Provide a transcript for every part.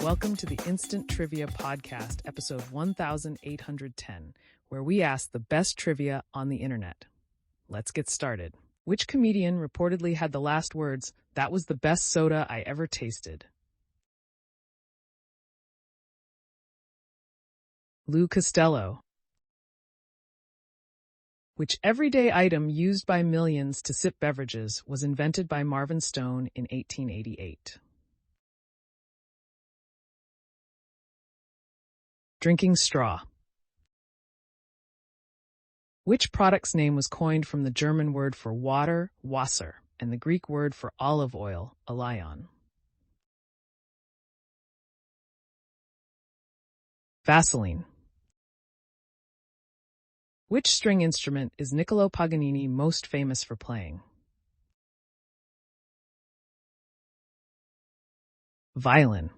Welcome to the Instant Trivia Podcast, episode 1810, where we ask the best trivia on the internet. Let's get started. Which comedian reportedly had the last words, "That was the best soda I ever tasted"? Lou Costello. Which everyday item used by millions to sip beverages was invented by Marvin Stone in 1888? Drinking straw. Which product's name was coined from the German word for water, Wasser, and the Greek word for olive oil, Elion? Vaseline. Which string instrument is Niccolò Paganini most famous for playing? Violin.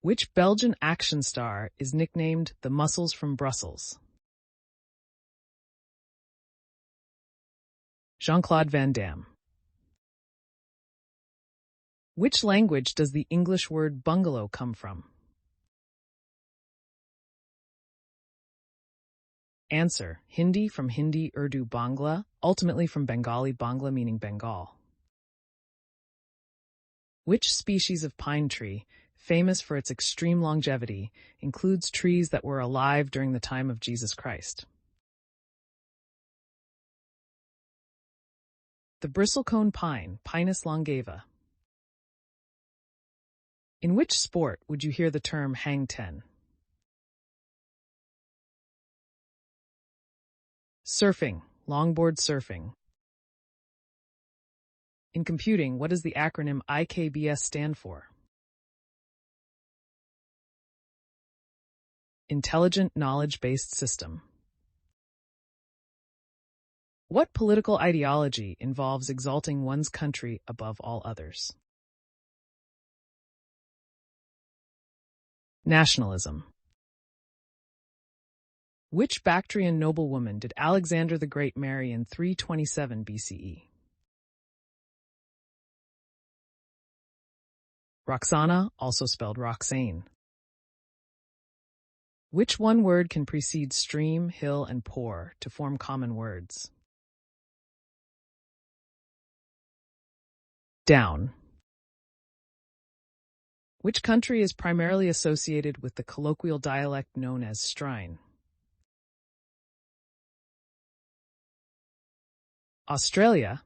Which Belgian action star is nicknamed the Muscles from Brussels? Jean-Claude Van Damme. Which language does the English word bungalow come from? Answer: Hindi, from Hindi, Urdu, Bangla, ultimately from Bengali, Bangla meaning Bengal. Which species of pine tree, famous for its extreme longevity, includes trees that were alive during the time of Jesus Christ? The bristlecone pine, Pinus longeva. In which sport would you hear the term hang ten? Surfing, longboard surfing. In computing, what does the acronym IKBS stand for? Intelligent Knowledge-Based System. What political ideology involves exalting one's country above all others? Nationalism. Which Bactrian noblewoman did Alexander the Great marry in 327 BCE? Roxana, also spelled Roxane. Which one word can precede stream, hill, and pour to form common words? Down. Which country is primarily associated with the colloquial dialect known as Strine? Australia.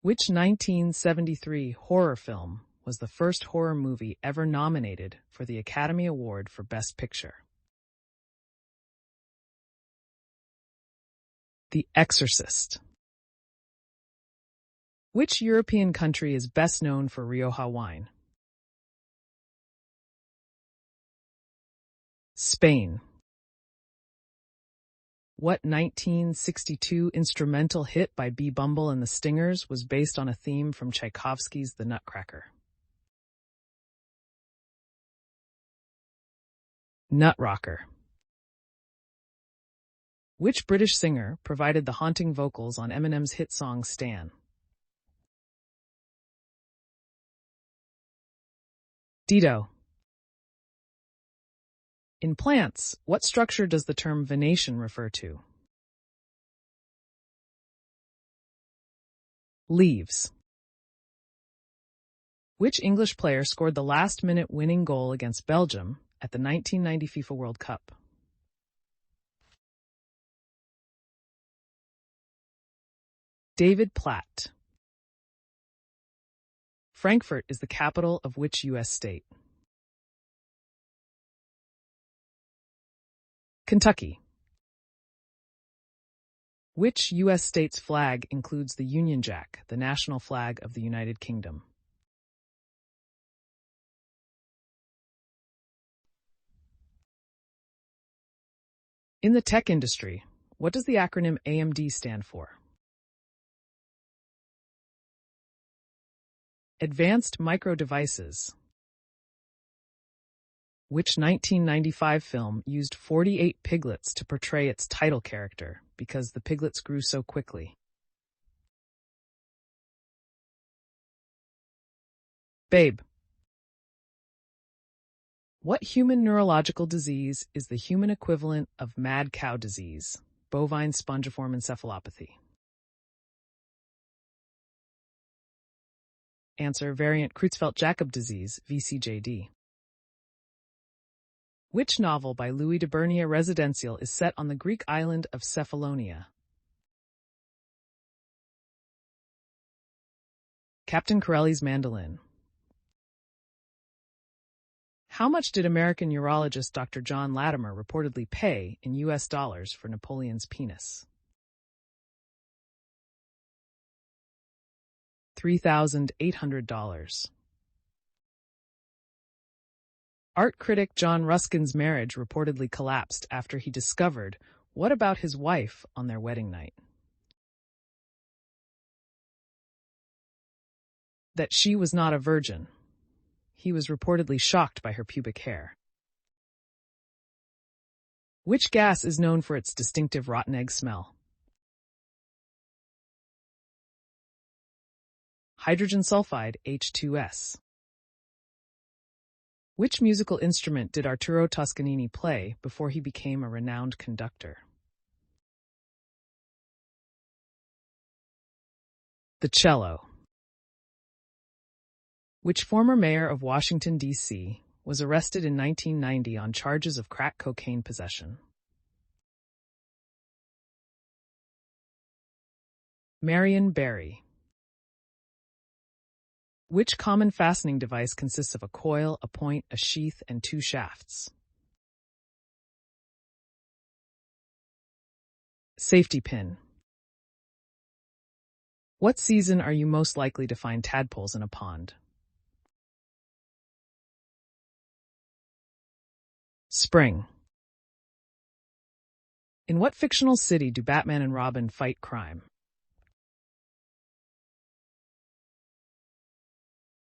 Which 1973 horror film was the first horror movie ever nominated for the Academy Award for Best Picture? The Exorcist. Which European country is best known for Rioja wine? Spain. What 1962 instrumental hit by B. Bumble and the Stingers was based on a theme from Tchaikovsky's The Nutcracker? Nutrocker. Which British singer provided the haunting vocals on Eminem's hit song Stan? Dido. In plants, what structure does the term venation refer to? Leaves. Which English player scored the last-minute winning goal against Belgium at the 1990 FIFA World Cup? David Platt. Frankfurt is the capital of which U.S. state? Kentucky. Which U.S. state's flag includes the Union Jack, the national flag of the United Kingdom? In the tech industry, what does the acronym AMD stand for? Advanced Micro Devices. Which 1995 film used 48 piglets to portray its title character because the piglets grew so quickly? Babe. What human neurological disease is the human equivalent of mad cow disease, bovine spongiform encephalopathy? Answer: variant Creutzfeldt-Jakob disease, VCJD. Which novel by Louis de Bernier Residentiel is set on the Greek island of Cephalonia? Captain Corelli's Mandolin. How much did American urologist Dr. John Latimer reportedly pay in US dollars for Napoleon's penis? $3,800. Art critic John Ruskin's marriage reportedly collapsed after he discovered what about his wife on their wedding night? That she was not a virgin. He was reportedly shocked by her pubic hair. Which gas is known for its distinctive rotten egg smell? Hydrogen sulfide, H2S. Which musical instrument did Arturo Toscanini play before he became a renowned conductor? The cello. Which former mayor of Washington, D.C., was arrested in 1990 on charges of crack cocaine possession? Marion Barry. Which common fastening device consists of a coil, a point, a sheath, and two shafts? Safety pin. What season are you most likely to find tadpoles in a pond? Spring. In what fictional city do Batman and Robin fight crime?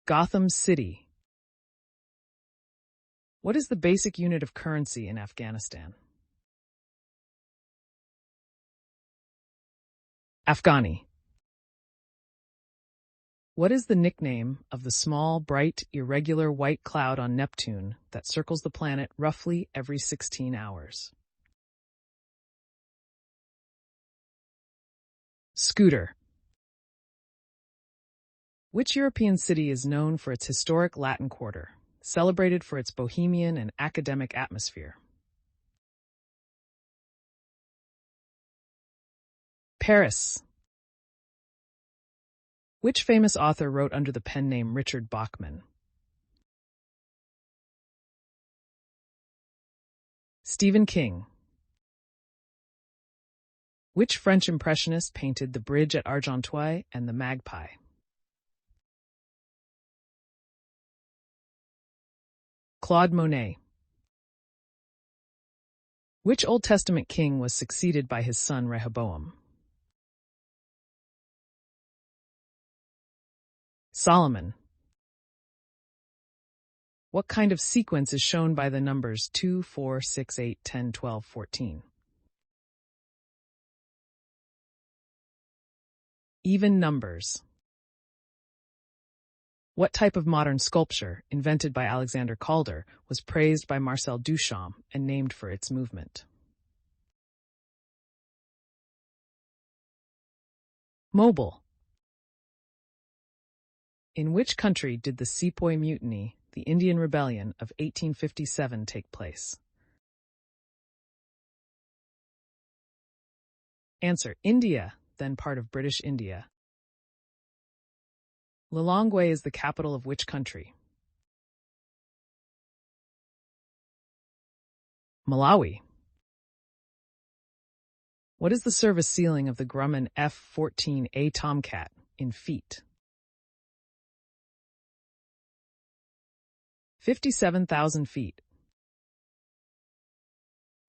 Gotham City. What is the basic unit of currency in Afghanistan? Afghani. What is the nickname of the small, bright, irregular white cloud on Neptune that circles the planet roughly every 16 hours? Scooter. Which European city is known for its historic Latin Quarter, celebrated for its bohemian and academic atmosphere? Paris. Which famous author wrote under the pen name Richard Bachman? Stephen King. Which French impressionist painted The Bridge at Argenteuil and The Magpie? Claude Monet. Which Old Testament king was succeeded by his son Rehoboam? Solomon. What kind of sequence is shown by the numbers 2, 4, 6, 8, 10, 12, 14? Even numbers. What type of modern sculpture, invented by Alexander Calder, was praised by Marcel Duchamp and named for its movement? Mobile. In which country did the Sepoy Mutiny, the Indian Rebellion of 1857, take place? Answer: India, then part of British India. Lilongwe is the capital of which country? Malawi. What is the service ceiling of the Grumman F-14A Tomcat in feet? 57,000 feet.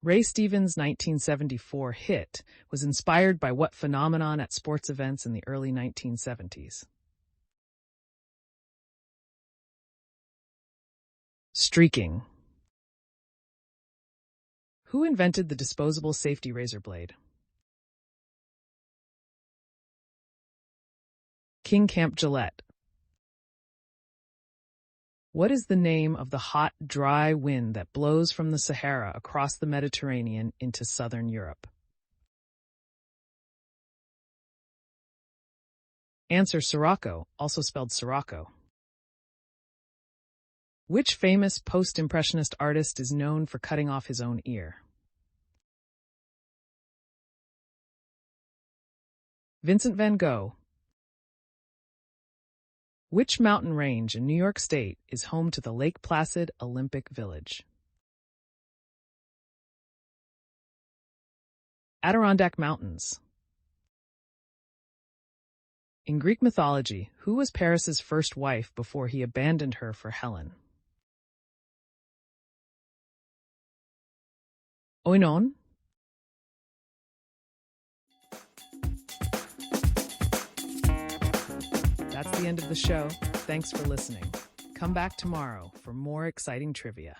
Ray Stevens' 1974 hit was inspired by what phenomenon at sports events in the early 1970s? Streaking. Who invented the disposable safety razor blade? King Camp Gillette. What is the name of the hot, dry wind that blows from the Sahara across the Mediterranean into southern Europe? Answer: Sirocco, also spelled Sirocco. Which famous post-impressionist artist is known for cutting off his own ear? Vincent van Gogh. Which mountain range in New York State is home to the Lake Placid Olympic Village? Adirondack Mountains. In Greek mythology, who was Paris's first wife before he abandoned her for Helen? Oinon? That's the end of the show. Thanks for listening. Come back tomorrow for more exciting trivia.